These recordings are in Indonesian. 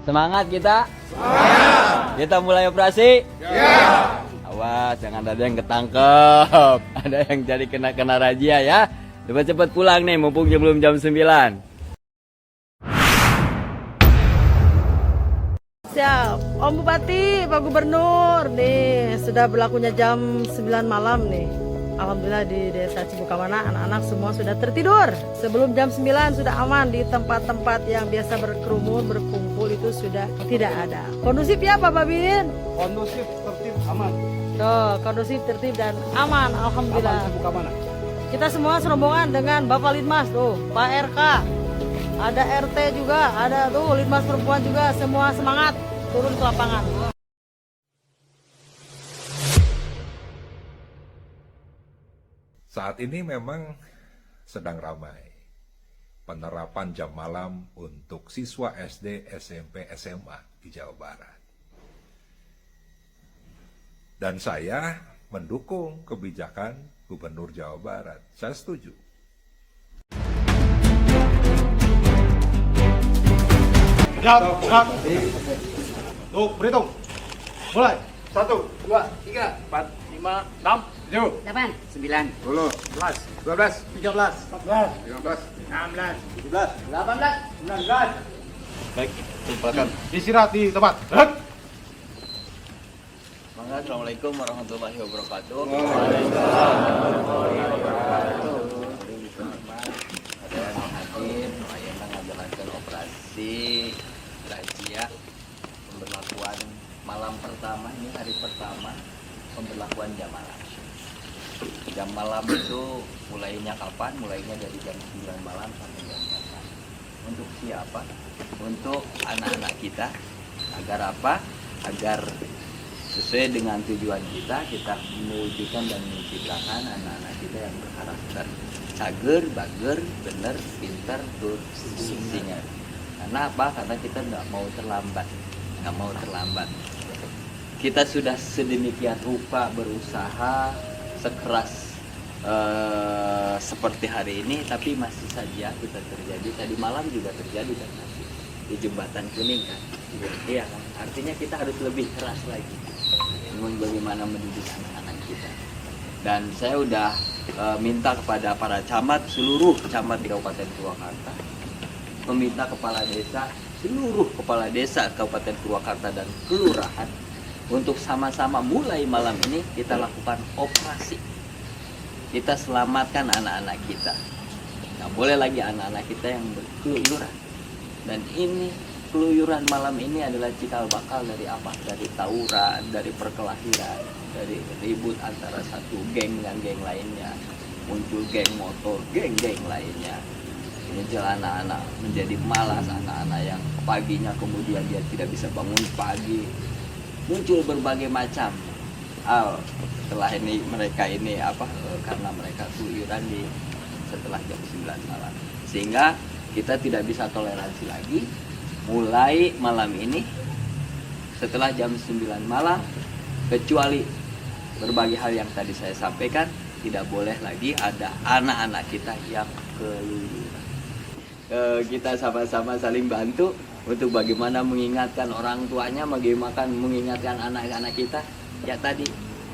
Semangat kita. Semangat. Kita mulai operasi. Ya. Awas, jangan ada yang ketangkep. Ada yang jadi kena razia ya. Cepat-cepat pulang nih, mumpung belum jam 9. Siap, Om Bupati, Pak Gubernur, nih sudah berlakunya jam 9 malam nih. Alhamdulillah di Desa Cibukamana anak-anak semua sudah tertidur. Sebelum jam 9 sudah aman di tempat-tempat yang biasa berkerumun, berkumpul itu sudah tidak ada. Kondusif ya Pak Babin? Kondusif, tertib, aman. Tuh, kondusif, tertib dan aman, alhamdulillah. Aman Cibukamana. Kita semua serombongan dengan Bapak Lidmas tuh, Pak RK. Ada RT juga, ada tuh Lidmas perempuan juga, semua semangat turun ke lapangan. Saat ini memang sedang ramai penerapan jam malam untuk siswa SD, SMP, SMA di Jawa Barat. Dan saya mendukung kebijakan Gubernur Jawa Barat. Saya setuju. Siap. Tuh, berhitung. Mulai. 1, 2, 3, 4, 5, 6, 7, 8, 9, 10, 11, 12, 13, 14, 15, 16, 17, 18. 19. Baik, silakan. Istirahat di tempat. Assalamualaikum warahmatullahi wabarakatuh. Ada yang hadir, yang menjalankan operasi razia pemberlakuan malam pertama, ini hari pertama pemberlakuan jam malam. Jam malam itu mulainya kapan? Mulainya dari jam 9 malam sampai jam 8. Untuk siapa? Untuk anak-anak kita. Agar apa? Agar sesuai dengan tujuan kita mewujudkan dan menciptakan anak-anak kita yang berkarakter cager, bager, bener, pintar, tur, fungsinya. Karena apa? Karena kita nggak mau terlambat. Kita sudah sedemikian rupa berusaha sekeras seperti hari ini, tapi masih saja kita terjadi. Tadi malam juga terjadi kan masih di Jembatan Kuning kan. Iya kan? Artinya kita harus lebih keras lagi. Bagaimana mendidik anak-anak kita. Dan saya udah minta kepada para camat, seluruh camat di Kabupaten Purwakarta, meminta kepala desa, seluruh kepala desa Kabupaten Purwakarta dan kelurahan untuk sama-sama mulai malam ini kita lakukan operasi. Kita selamatkan anak-anak kita. Nah, boleh lagi anak-anak kita yang berkeluyuran. Dan ini keluyuran malam ini adalah cikal bakal dari apa? Dari tawuran, dari perkelahian, dari ribut antara satu geng dengan geng lainnya. Muncul geng motor, geng-geng lainnya. Muncul anak-anak menjadi malas, anak-anak yang paginya kemudian dia tidak bisa bangun pagi. Muncul berbagai macam hal setelah ini mereka ini karena mereka keluyuran setelah jam 9 malam. Sehingga kita tidak bisa toleransi lagi. Mulai malam ini setelah jam 9 malam, kecuali berbagai hal yang tadi saya sampaikan, tidak boleh lagi ada anak-anak kita yang keluyuran. Kita sama-sama saling bantu untuk bagaimana mengingatkan orang tuanya, bagaimana mengingatkan anak-anak kita ya tadi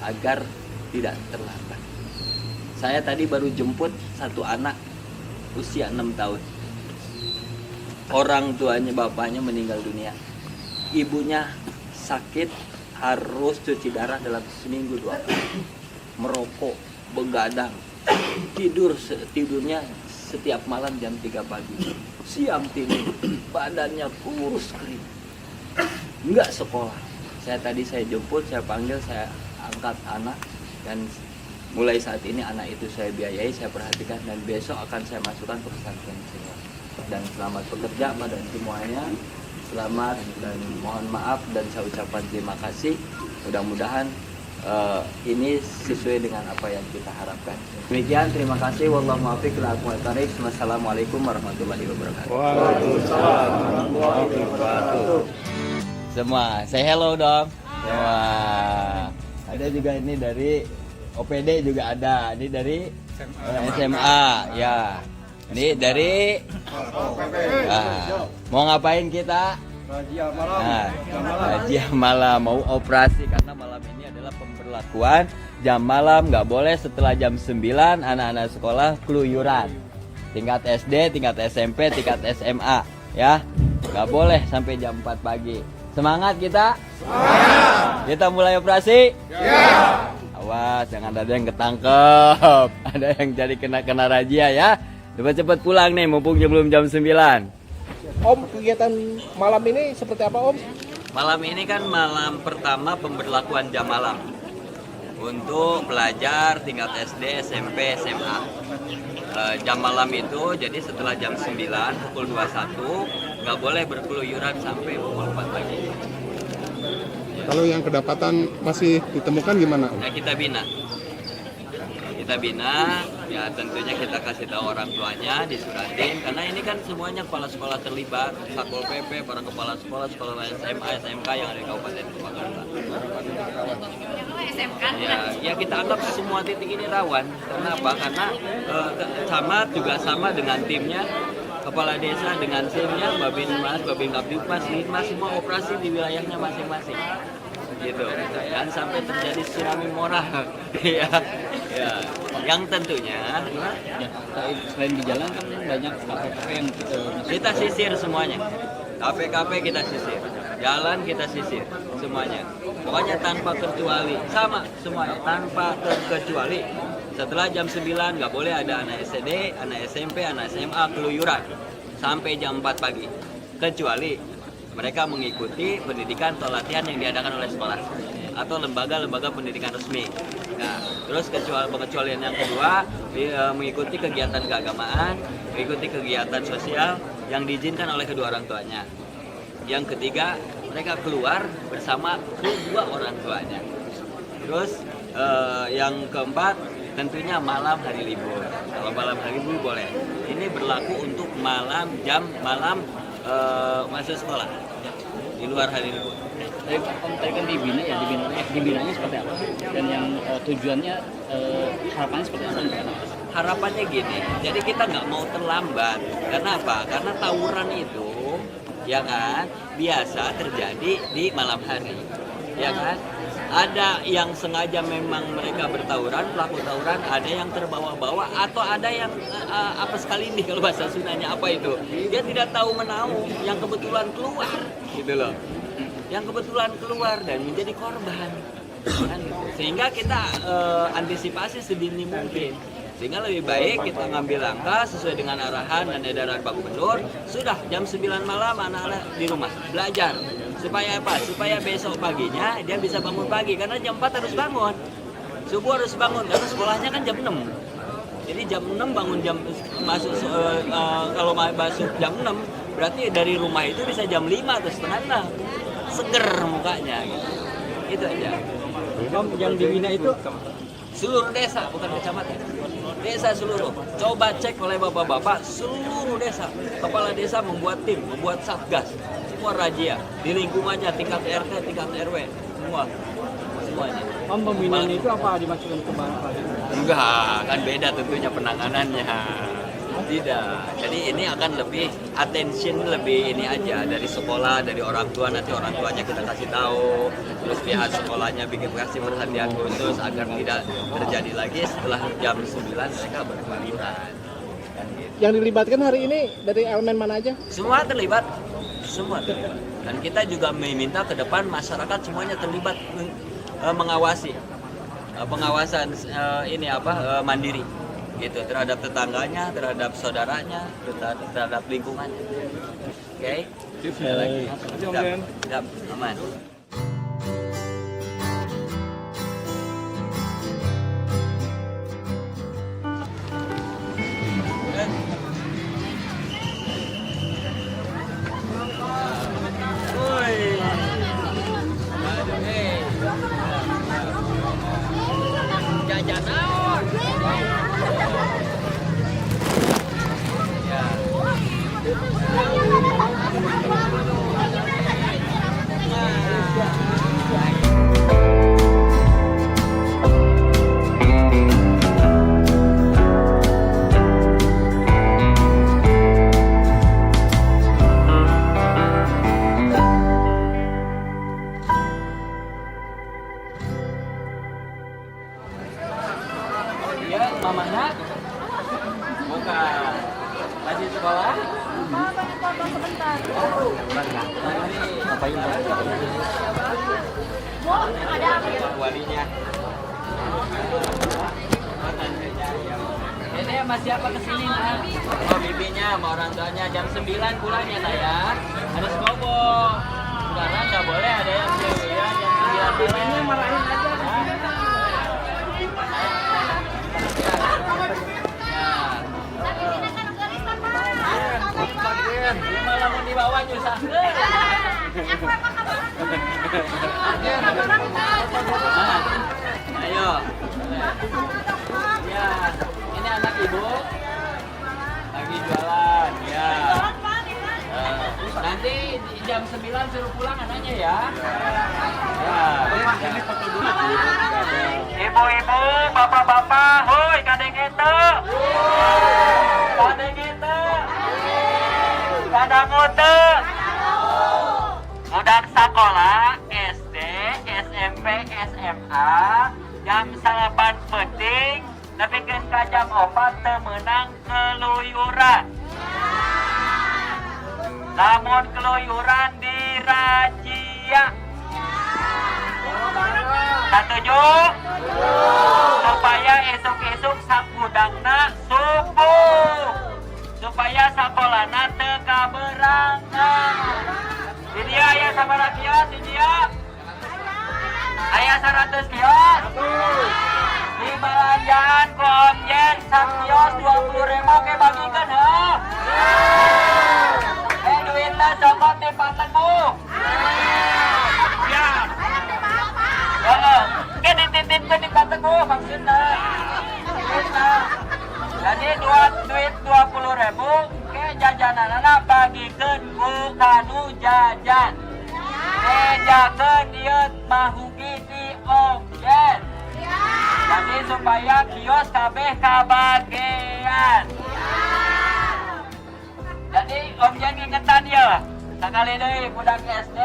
agar tidak terlambat. Saya tadi baru jemput satu anak usia 6 tahun. Orang tuanya, bapaknya meninggal dunia. Ibunya sakit, harus cuci darah dalam seminggu 2 kali. Merokok, begadang. Tidurnya setiap malam jam 3 pagi. Siang tidur, badannya kurus kering. Enggak sekolah. Saya jemput, saya panggil, saya angkat anak. Dan mulai saat ini anak itu saya biayai, saya perhatikan. Dan besok akan saya masukkan ke pesantren semua. Dan selamat bekerja pada semuanya, selamat dan mohon maaf dan saya ucapkan terima kasih. Mudah-mudahan ini sesuai dengan apa yang kita harapkan. Demikian, terima kasih. Wallahu muwaffiq ila aqwamit thariq. Wassalamualaikum warahmatullahi wabarakatuh. Waalaikumsalam warahmatullahi wabarakatuh. Semua, say hello dong. Semua. Ada juga ini dari OPD juga ada. Ini dari SMA, ya. Ini dari mau ngapain kita? Razia malam. Nah, Jam malam. razia malam mau operasi karena malam ini adalah pemberlakuan jam malam, nggak boleh setelah jam 9 anak-anak sekolah keluyuran. Tingkat SD, tingkat SMP, tingkat SMA ya. Nggak boleh sampai jam 4 pagi. Semangat kita? Semangat. Kita mulai operasi? Ya. Awas jangan ada yang ketangkep. Ada yang jadi kena razia ya. Cepat-cepat pulang nih mumpung belum jam 9. Om, kegiatan malam ini seperti apa Om? Malam ini kan malam pertama pemberlakuan jam malam untuk pelajar tingkat SD, SMP, SMA. Jam malam itu jadi setelah jam 9 pukul 21 nggak boleh berkeluyuran sampai pukul 4 pagi. Kalau yang kedapatan masih ditemukan gimana? Nah, kita bina, ya tentunya kita kasih tahu orang tuanya, disuratin, karena ini kan semuanya kepala sekolah terlibat, Satpol PP, para kepala sekolah, sekolah SMA, SMK yang ada di Kabupaten Purwakarta. Ya kita anggap semua titik ini rawan. Kenapa? Karena camat juga sama dengan timnya, kepala desa dengan timnya, Babinmas, Babin Kapdipmas, Linmas, semua operasi di wilayahnya masing-masing. Gitu. Dan sampai terjadi tsunami moral. Ya. Yang tentunya selain di jalan kan banyak kafe-kafe yang kita sisir semuanya. Kafe-kafe kita sisir, jalan kita sisir semuanya. Pokoknya tanpa terkecuali, sama semuanya tanpa terkecuali. Setelah jam 9 nggak boleh ada anak SD, anak SMP, anak SMA keluyuran sampai jam 4 pagi. Kecuali mereka mengikuti pendidikan atau latihan yang diadakan oleh sekolah atau lembaga-lembaga pendidikan resmi. Nah, terus pengecualian yang kedua mengikuti kegiatan keagamaan, mengikuti kegiatan sosial yang diizinkan oleh kedua orang tuanya. Yang ketiga, mereka keluar bersama kedua orang tuanya. Terus yang keempat, tentunya malam hari libur. Kalau malam hari libur boleh. Ini berlaku untuk jam malam masuk sekolah di luar hari libur. tadi kan dibina ya, dibinanya seperti apa? Dan yang tujuannya harapannya seperti apa? Harapannya gini, jadi kita nggak mau terlambat. Kenapa? Karena tawuran itu, ya kan, biasa terjadi di malam hari, ya kan. Ada yang sengaja memang mereka bertawuran, pelaku tawuran, ada yang terbawa-bawa, atau ada yang apa sekali nih kalau bahasa Sundanya apa itu? Dia tidak tahu menahu, yang kebetulan keluar, gitu loh. Yang kebetulan keluar dan menjadi korban. Kan? Sehingga kita antisipasi sedini mungkin. Sehingga lebih baik kita ngambil langkah sesuai dengan arahan dan edaran Pak Gubernur. Sudah jam 9 malam anak-anak di rumah belajar. Supaya apa? Supaya besok paginya dia bisa bangun pagi. Karena jam 4 harus bangun. Subuh harus bangun karena sekolahnya kan jam 6. Jadi jam 6 bangun masuk kalau masuk jam 6 berarti dari rumah itu bisa jam 5 atau setengah 6. Seger mukanya gitu. Itu aja. Yang dibina itu Seluruh desa, bukan kecamatan. Desa seluruh. Coba cek oleh bapak-bapak, seluruh desa. Kepala desa membuat tim, membuat satgas. Semua razia. Di lingkungannya, tingkat RT, tingkat RW. Semua. Semuanya. pembinaan itu apa dimasukkan ke bahan? Enggak, kan beda tentunya penanganannya. Tidak. Jadi ini akan lebih attention, lebih ini aja dari sekolah, dari orang tua, nanti orang tuanya kita kasih tahu, terus pihak sekolahnya bikin kasih perhatian khusus agar tidak terjadi lagi setelah jam 9 mereka berkeluyuran. Yang dilibatkan hari ini dari elemen mana aja? Semua terlibat, semua terlibat. Dan kita juga meminta ke depan masyarakat semuanya terlibat mengawasi, pengawasan mandiri. Gitu, terhadap tetangganya, terhadap saudaranya, terhadap lingkungannya. Oke? Sekali lagi. Siap, aman. Jajan naon? sekolah? Sebentar. Ngapain walinya? Ini sama siapa kesini nak? Oh bibinya sama orang tuanya jam 9 pulangnya nak ya. Harus bobo. Sekarang nggak boleh ada yang cewek ya jam 9 bibinya marahin aja. Malah mau dibawa nyusah. Ayo. Ya, ini anak ibu lagi jualan ya. Nanti jam 9 suruh pulang anaknya ya. Ya. Ibu-ibu, bapak-bapak, hoi kadang itu. Kadang itu. Kadang itu. Budak sekolah SD, SMP, SMA jam 8 penting tapi kan ka jam 4 temenang keluyuran. Namun keluyuran dirajia. Setuju? Supaya esok-esok sakudangna subuh. Supaya sekolahna teu kaberangan. Di dia aya sabaraha kios di dia? Aya 100 kios. Di belanjaan ku Om Jen sak kios 20.000 ke bagikeun heuh. Duitna cokot di patenmu. Ya. Heeh. Ke dititipkeun di patenmu maksudna. Jadi duit 20.000 ke jajananana bagikeun ku kanu jajan. Bejakeun ieu mah hugi di Om Jen. Jadi supaya kios kabeh kabagean. Jadi Om Jen ngingetan ya. Sakali deui budak SD,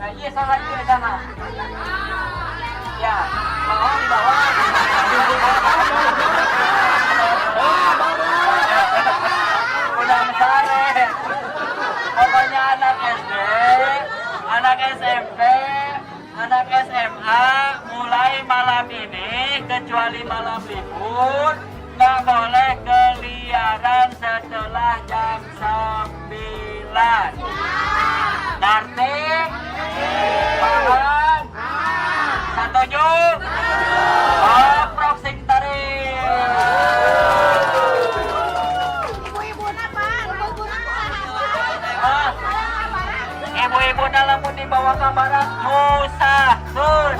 nah ieu saha ieu sama. Ya, mau dibawa. Udang sare. Pokoknya anak SD, anak SMP, anak SMA mulai malam ini kecuali malam libur nggak boleh keliaran setelah jam 9. Ngerti? Paham? Setuju? Oh, proxing tarik. Ibu-ibu dalam pun dibawa ke barat musahun.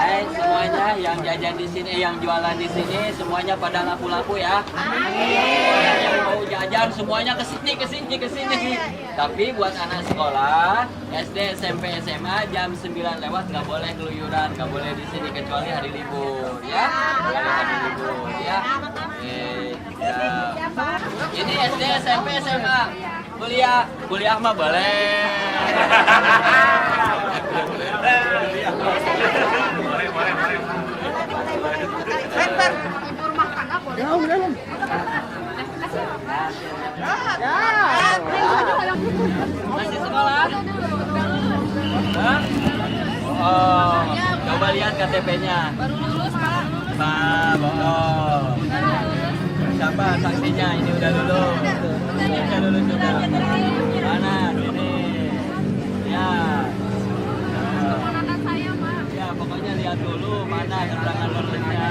Hai semuanya yang jajan di sini, yang jualan di sini, semuanya pada laku-laku ya. Yang mau jajan semuanya ke sini. Tapi buat anak sekolah SD, SMP, SMA jam 9 lewat nggak boleh keluyuran, nggak boleh di sini kecuali hari libur ya. Hari libur ya. Ini SD, SMP, SMA. Kuliah mah boleh. Masih sekolah? Hah? Oh, coba lihat KTP-nya. Baru lulus, Pak. Oh. Siapa saksinya? Ini udah lulus. Ini udah lulus juga. Mana? Sini. Ya. Ya, pokoknya lihat dulu mana keterangan lulusnya.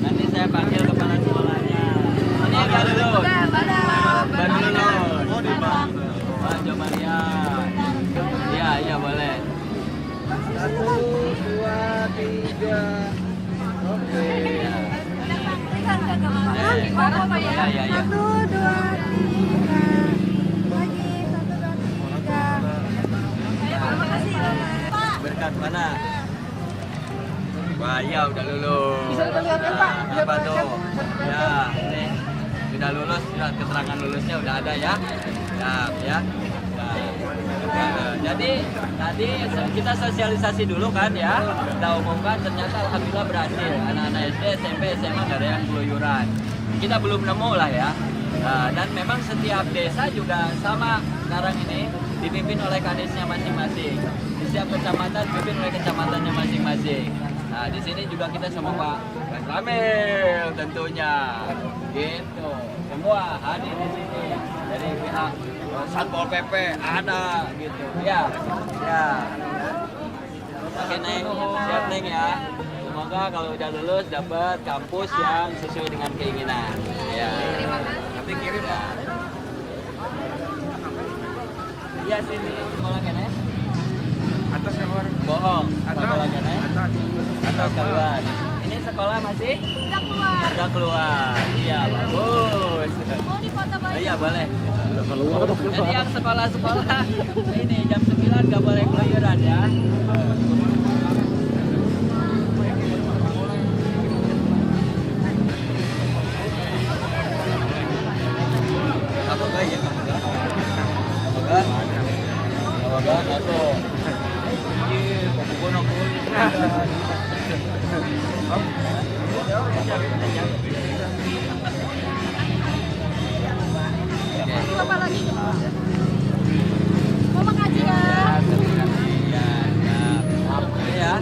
Nanti saya panggil kepala sekolahnya. Ini udah lulus. Baru lulus. Pak, coba lihat. Iya, boleh. 1, 2, 3. Oke. Ya. Ya. 1, 2, 3 lagi 1, 2, 3. Berkat mana? Wah, ya udah lulus. Bisa kita lihat ya, Pak? Nah, apa tuh? Ya, ini sudah lulus, surat keterangan lulusnya udah ada ya. Ya. Jadi tadi kita sosialisasi dulu kan ya, kita umumkan ternyata alhamdulillah berhasil. Anak-anak SD, SMP, SMA nggak ada yang keluyuran. kita belum nemu lah ya. Dan memang setiap desa juga sama sekarang ini dipimpin oleh kadesnya masing-masing. Di setiap kecamatan dipimpin oleh kecamatannya masing-masing. Nah, di sini juga kita sama Pak Ramil tentunya. Gitu. Semua hadir di sini dari pihak Satpol PP ada gitu. Ya. Ya. Oke, Neng. Siap, Neng ya. Semoga kalau udah lulus dapat kampus yang sesuai dengan keinginan. Ya. Nanti kirim ya. Iya sini sekolah kan ya? Atas keluar. Bohong. Sekolah kan ya? Atas keluar. Ini sekolah masih? Udah keluar. Udah keluar. Iya bagus. Mau di foto bareng? Iya boleh. Jadi yang sekolah-sekolah ini jam 9 nggak boleh keluyuran ya. Apakah ya? Apakah masuk? Iya, pokoknya Apa lagi? Mau makan ya? Ya,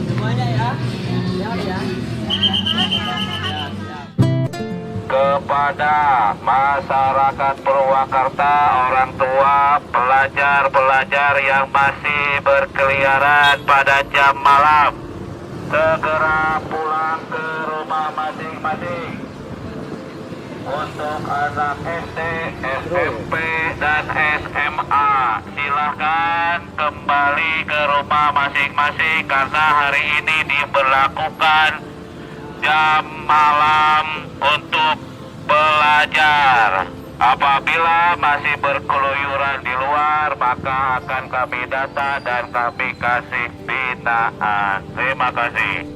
semuanya ya. Siap ya. Kepada masyarakat Purwakarta, orang tua, pelajar-pelajar yang masih berkeliaran pada jam malam, segera pulang ke rumah masing-masing. Untuk anak SD, SMP, dan SMA, silahkan kembali ke rumah masing-masing karena hari ini diberlakukan jam malam untuk belajar. Apabila masih berkeluyuran di luar, maka akan kami data dan kami kasih binaan. Terima kasih.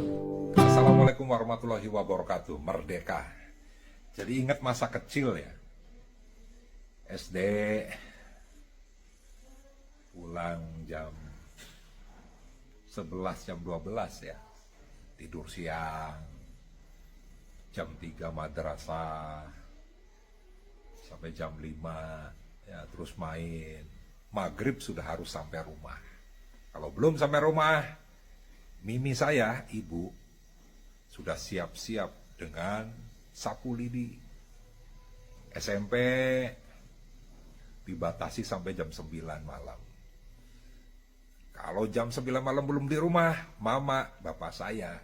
Assalamualaikum warahmatullahi wabarakatuh. Merdeka. Jadi ingat masa kecil ya. SD pulang jam 11, jam 12 ya. Tidur siang. Jam 3 madrasah. Sampai jam 5 ya, terus main. Maghrib sudah harus sampai rumah. Kalau belum sampai rumah, mimi saya, ibu, sudah siap-siap dengan sapu lidi. SMP dibatasi sampai jam 9 malam. Kalau jam 9 malam belum di rumah, mama, bapak saya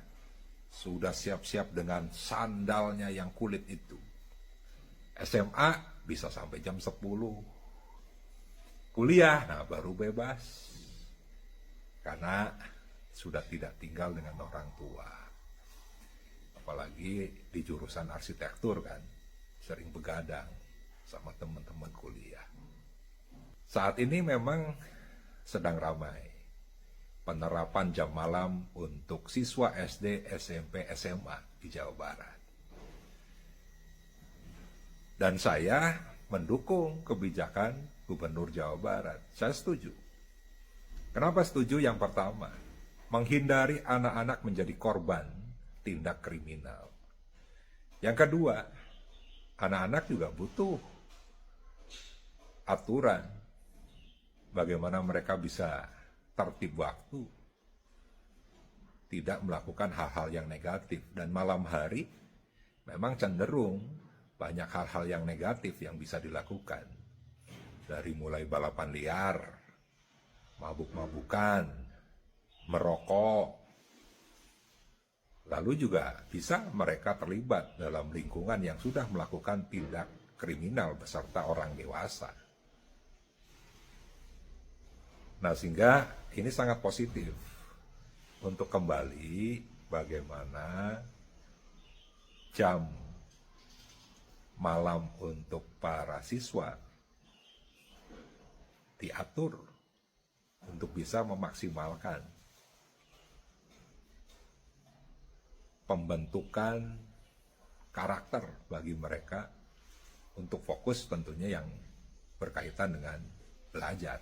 sudah siap-siap dengan sandalnya yang kulit itu. SMA bisa sampai jam 10. Kuliah, nah baru bebas. Karena sudah tidak tinggal dengan orang tua. Apalagi di jurusan arsitektur kan, sering begadang sama teman-teman kuliah. Saat ini memang sedang ramai penerapan jam malam untuk siswa SD, SMP, SMA di Jawa Barat. Dan saya mendukung kebijakan Gubernur Jawa Barat. Saya setuju. Kenapa setuju? Yang pertama, menghindari anak-anak menjadi korban tindak kriminal. Yang kedua, anak-anak juga butuh aturan bagaimana mereka bisa tertib waktu, tidak melakukan hal-hal yang negatif. Dan malam hari memang cenderung banyak hal-hal yang negatif yang bisa dilakukan. Dari mulai balapan liar, mabuk-mabukan, merokok. Lalu juga bisa mereka terlibat dalam lingkungan yang sudah melakukan tindak kriminal beserta orang dewasa. Nah, sehingga ini sangat positif untuk kembali bagaimana jam malam untuk para siswa diatur untuk bisa memaksimalkan pembentukan karakter bagi mereka untuk fokus tentunya yang berkaitan dengan belajar.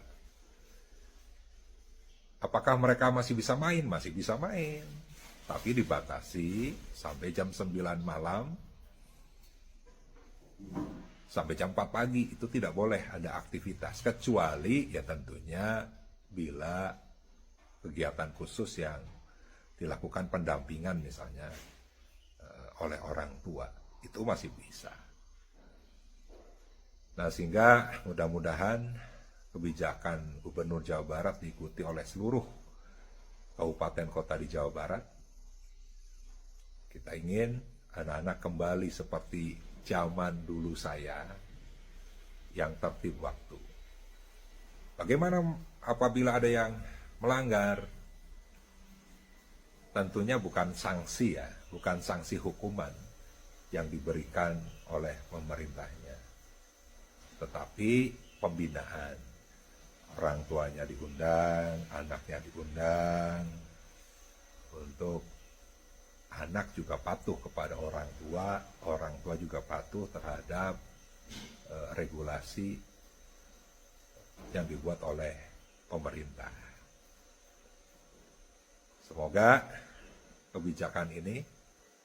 Apakah mereka masih bisa main? Masih bisa main. Tapi dibatasi sampai jam 9 malam Sampai jam 4 pagi itu tidak boleh ada aktivitas, kecuali ya tentunya bila kegiatan khusus yang dilakukan pendampingan misalnya oleh orang tua, itu masih bisa. Nah, sehingga mudah-mudahan kebijakan Gubernur Jawa Barat diikuti oleh seluruh kabupaten kota di Jawa Barat. Kita ingin anak-anak kembali seperti zaman dulu saya yang tertib waktu. Bagaimana apabila ada yang melanggar? Tentunya bukan sanksi ya, bukan sanksi hukuman yang diberikan oleh pemerintahnya, tetapi pembinaan. Orang tuanya diundang, anaknya diundang, untuk anak juga patuh kepada orang tua juga patuh terhadap regulasi yang dibuat oleh pemerintah. Semoga kebijakan ini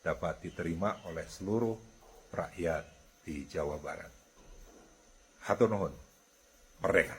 dapat diterima oleh seluruh rakyat di Jawa Barat. Hatur nuhun, merdeka.